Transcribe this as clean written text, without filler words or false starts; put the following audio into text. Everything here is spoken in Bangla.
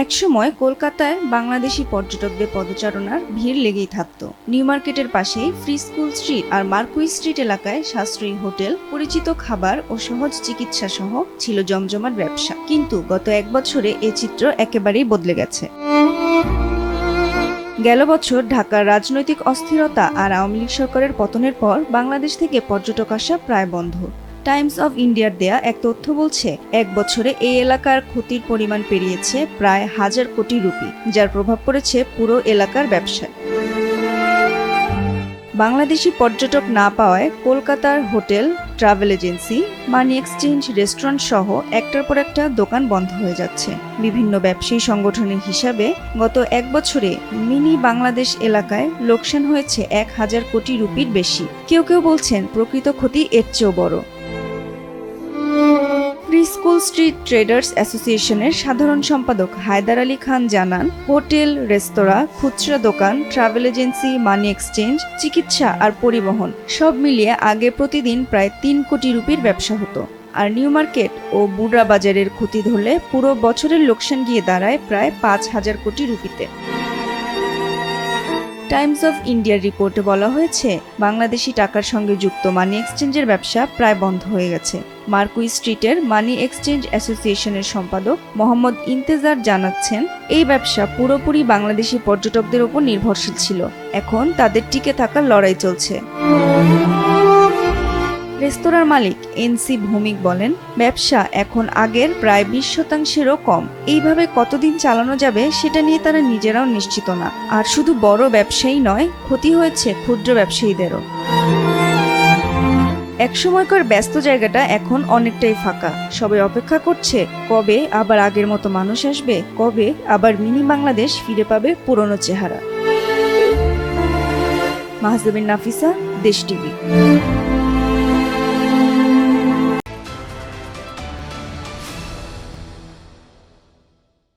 একসময় কলকাতায় বাংলাদেশি পর্যটকদের পদচারণার ভিড় লেগেই থাকত। নিউ মার্কেটের পাশেই ফ্রি স্কুল স্ট্রিট আর মার্কুই স্ট্রিট এলাকায় সাশ্রয়ী হোটেল, পরিচিত খাবার ও সহজ চিকিৎসা সহ ছিল জমজমাট ব্যবসা। কিন্তু গত এক বছরে এ চিত্র একেবারেই বদলে গেছে। গেল বছর ঢাকার রাজনৈতিক অস্থিরতা আর আওয়ামী লীগ সরকারের পতনের পর বাংলাদেশ থেকে পর্যটক আসা প্রায় বন্ধ। টাইমস অফ ইন্ডিয়ার দেয়া এক তথ্য বলছে, এক বছরে এই এলাকার ক্ষতির পরিমাণ পেরিয়েছে প্রায় 1000 কোটি রুপি, যার প্রভাব পড়েছে পুরো এলাকার ব্যবসায়। বাংলাদেশি পর্যটক না পাওয়ায় কলকাতার hotel, travel agency, money exchange, restaurant সহ একটার পর একটা দোকান বন্ধ হয়ে যাচ্ছে। বিভিন্ন ব্যবসায়ী সংগঠনের হিসাবে গত এক বছরে মিনি বাংলাদেশ এলাকায় লোকসান হয়েছে 1000 কোটি রুপির বেশি। কেউ কেউ বলছেন প্রকৃত ক্ষতি এর চেয়েও বড়। ফ্রি স্কুল স্ট্রিট ট্রেডার্স অ্যাসোসিয়েশনের সাধারণ সম্পাদক হায়দার আলী খান জানান, হোটেল, রেস্তোরাঁ, খুচরা দোকান, ট্রাভেল এজেন্সি, মানি এক্সচেঞ্জ, চিকিৎসা আর পরিবহন সব মিলিয়ে আগে প্রতিদিন প্রায় 3 কোটি রুপির ব্যবসা হতো। আর নিউ মার্কেট ও বুড়া বাজারের ক্ষতি ধরলে পুরো বছরের লোকসান গিয়ে দাঁড়ায় প্রায় 5000 কোটি রুপিতে। টাইমস অফ ইন্ডিয়ার রিপোর্টে বলা হয়েছে, বাংলাদেশি টাকার সঙ্গে যুক্ত মানি এক্সচেঞ্জের ব্যবসা প্রায় বন্ধ হয়ে গেছে। মার্কুই স্ট্রিটের মানি এক্সচেঞ্জ অ্যাসোসিয়েশনের সম্পাদক মোহাম্মদ ইন্তেজার জানাচ্ছেন, এই ব্যবসা পুরোপুরি বাংলাদেশি পর্যটকদের উপর নির্ভরশীল ছিল। এখন তাদের টিকে থাকার লড়াই চলছে। রেস্তোরাঁর মালিক এনসি ভৌমিক বলেন, ব্যবসা এখন আগের প্রায় 20%-ও কম। এইভাবে কতদিন চালানো যাবে সেটা নিয়ে তারা নিজেরাও নিশ্চিত না। আর শুধু বড় ব্যবসায়ী নয়, ক্ষতি হয়েছে ক্ষুদ্র ব্যবসায়ীদেরও। একসময়কার ব্যস্ত জায়গাটা এখন অনেকটাই ফাঁকা। সবাই অপেক্ষা করছে কবে আবার আগের মতো মানুষ আসবে, কবে আবার মিনি বাংলাদেশ ফিরে পাবে পুরনো চেহারা। মাহজাবিন নাফিসা, দেশ টিভি।